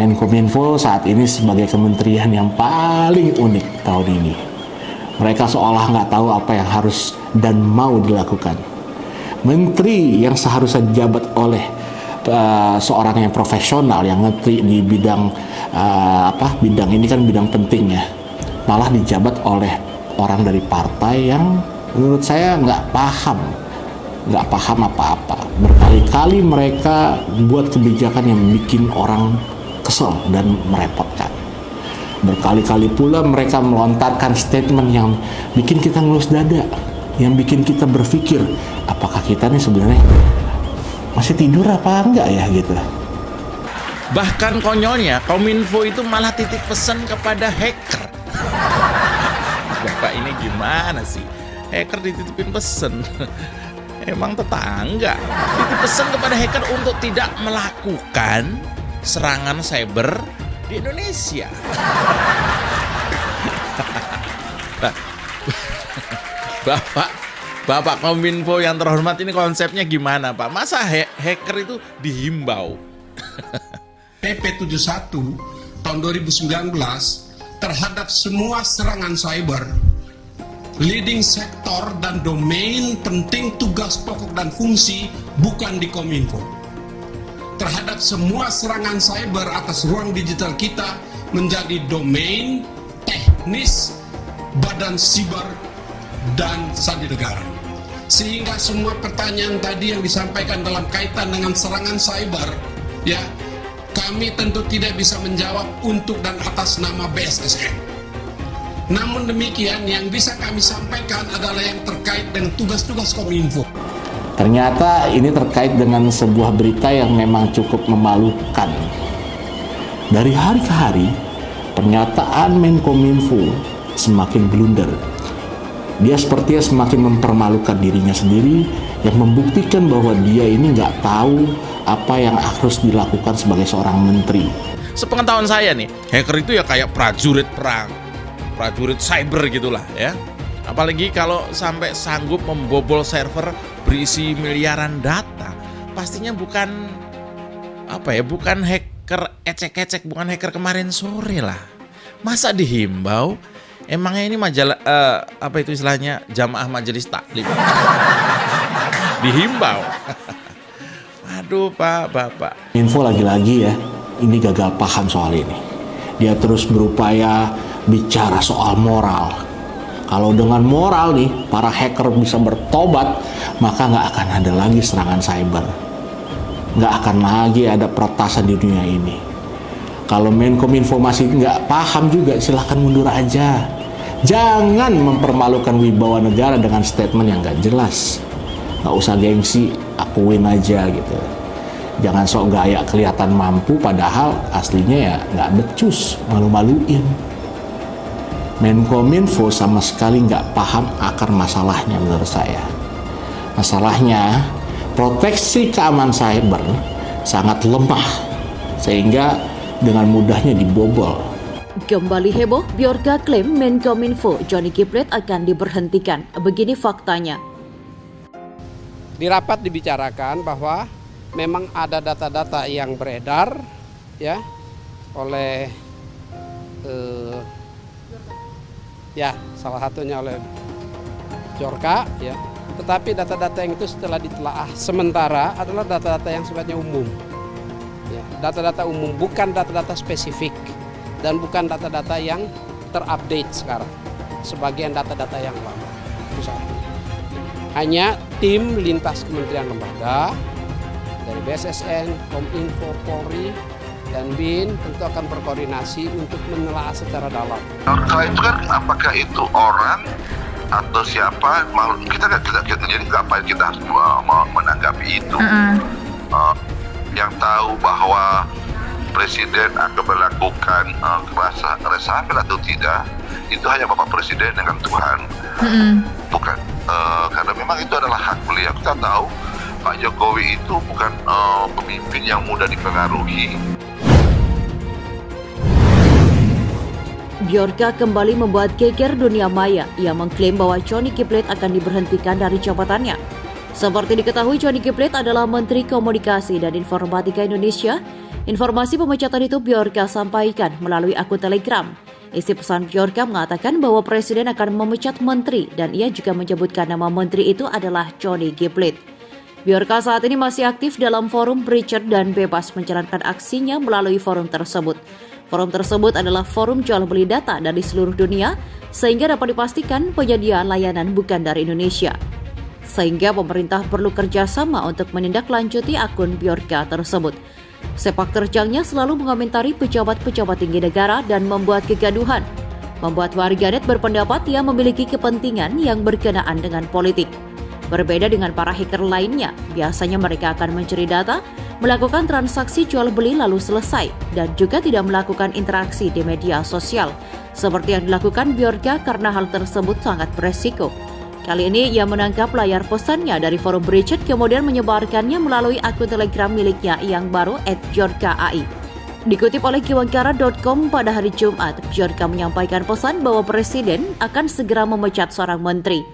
Menkominfo saat ini sebagai kementerian yang paling unik tahun ini. Mereka seolah nggak tahu apa yang harus dan mau dilakukan. Menteri yang seharusnya dijabat oleh seorang yang profesional, yang ngerti di bidang bidang ini kan bidang penting ya, malah dijabat oleh orang dari partai yang menurut saya nggak paham apa-apa. Berkali-kali mereka buat kebijakan yang bikin orang kesel dan merepotkan. Berkali-kali pula mereka melontarkan statement yang bikin kita ngelus dada, yang bikin kita berpikir, apakah kita nih sebenarnya masih tidur apa enggak ya gitu. Bahkan konyolnya, Kominfo itu malah titip pesan kepada hacker. Bapak ini gimana sih? Hacker dititipin pesan. Emang tetangga titip pesan kepada hacker untuk tidak melakukan serangan cyber di Indonesia. Bapak Kominfo yang terhormat, ini konsepnya gimana Pak? Masa hacker itu dihimbau? PP 71 tahun 2019 terhadap semua serangan cyber, leading sektor dan domain penting tugas pokok dan fungsi bukan di Kominfo. Terhadap semua serangan cyber atas ruang digital kita menjadi domain teknis Badan Siber dan Sandi Negara. Sehingga semua pertanyaan tadi yang disampaikan dalam kaitan dengan serangan cyber, ya, kami tentu tidak bisa menjawab untuk dan atas nama BSSN. Namun demikian, yang bisa kami sampaikan adalah yang terkait dengan tugas-tugas Kominfo. Ternyata ini terkait dengan sebuah berita yang memang cukup memalukan. Dari hari ke hari, pernyataan Menkominfo semakin blunder. Dia sepertinya semakin mempermalukan dirinya sendiri, yang membuktikan bahwa dia ini nggak tahu apa yang harus dilakukan sebagai seorang menteri. Sepengetahuan saya nih, hacker itu ya kayak prajurit perang, prajurit cyber gitulah ya. Apalagi kalau sampai sanggup membobol server berisi miliaran data, pastinya bukan hacker ecek-ecek, bukan hacker kemarin sore lah. Masa dihimbau? Emangnya ini majalah istilahnya jamaah majelis taklim? Dihimbau. Aduh Bapak. Info lagi-lagi ya, ini gagal paham soal ini. Dia terus berupaya bicara soal moral. Kalau dengan moral nih, para hacker bisa bertobat, maka nggak akan ada lagi serangan cyber. Nggak akan lagi ada peretasan di dunia ini. Kalau Menkominfo masih nggak paham juga, silahkan mundur aja. Jangan mempermalukan wibawa negara dengan statement yang nggak jelas. Nggak usah gengsi, akuin aja gitu. Jangan sok gaya kelihatan mampu, padahal aslinya ya nggak becus, malu-maluin. Menkominfo sama sekali nggak paham akar masalahnya menurut saya. Masalahnya, proteksi keamanan cyber sangat lemah, sehingga dengan mudahnya dibobol. Kembali heboh, Bjorka klaim Menkominfo Johnny G. Plate akan diberhentikan. Begini faktanya. Di rapat dibicarakan bahwa memang ada data-data yang beredar ya oleh salah satunya oleh Bjorka ya. Tetapi data-data yang itu setelah ditelaah sementara adalah data-data yang sifatnya umum. Ya, data-data umum, bukan data-data spesifik dan bukan data-data yang terupdate sekarang. Sebagian data-data yang lama. Itu satu. Hanya tim lintas kementerian lembaga dari BSSN, Kominfo, Polri, dan BIN tentu akan berkoordinasi untuk menelaah secara dalam. Kalau itu kan apakah itu orang atau siapa, kita jadi ngapain kita harus menanggapi itu. Yang tahu bahwa Presiden akan melakukan reshuffle atau tidak, itu hanya Bapak Presiden dengan Tuhan. Bukan, karena memang itu adalah hak beliau. Kita tahu Pak Jokowi itu bukan pemimpin yang mudah dipengaruhi. Bjorka kembali membuat geger dunia maya. Ia mengklaim bahwa Johnny G. Plate akan diberhentikan dari jabatannya. Seperti diketahui, Johnny G. Plate adalah Menteri Komunikasi dan Informatika Indonesia. Informasi pemecatan itu Bjorka sampaikan melalui akun Telegram. Isi pesan Bjorka mengatakan bahwa Presiden akan memecat menteri dan ia juga menyebutkan nama menteri itu adalah Johnny G. Plate. Bjorka saat ini masih aktif dalam forum Breacher dan bebas menjalankan aksinya melalui forum tersebut. Forum tersebut adalah forum jual beli data dari seluruh dunia, sehingga dapat dipastikan penyedia layanan bukan dari Indonesia. Sehingga pemerintah perlu kerjasama untuk menindaklanjuti akun Bjorka tersebut. Sepak terjangnya selalu mengomentari pejabat-pejabat tinggi negara dan membuat kegaduhan. Membuat warganet berpendapat ia memiliki kepentingan yang berkenaan dengan politik. Berbeda dengan para hacker lainnya, biasanya mereka akan mencuri data, melakukan transaksi jual beli lalu selesai, dan juga tidak melakukan interaksi di media sosial, seperti yang dilakukan Bjorka karena hal tersebut sangat beresiko. Kali ini ia menangkap layar pesannya dari forum Breacher kemudian menyebarkannya melalui akun Telegram miliknya yang baru @bjorka.ai. Dikutip oleh kiwangkara.com pada hari Jumat, Bjorka menyampaikan pesan bahwa Presiden akan segera memecat seorang menteri.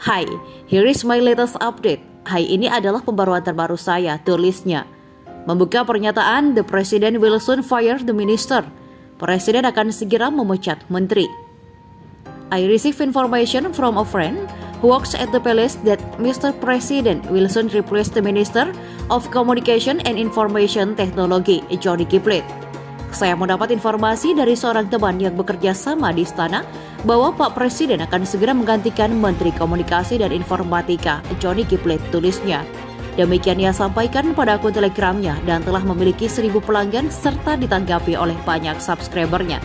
Hai, here is my latest update. Hai, ini adalah pembaruan terbaru saya, tulisnya. Membuka pernyataan, the President will soon fire the minister. Presiden akan segera memecat menteri. I receive information from a friend who works at the palace that Mr. President will soon replace the Minister of Communication and Information Technology, Johnny G. Plate. Saya mendapat informasi dari seorang teman yang bekerja sama di istana bahwa Pak Presiden akan segera menggantikan Menteri Komunikasi dan Informatika, Johnny G. Plate, tulisnya. Demikian ia sampaikan pada akun Telegramnya dan telah memiliki 1.000 pelanggan serta ditanggapi oleh banyak subscribernya.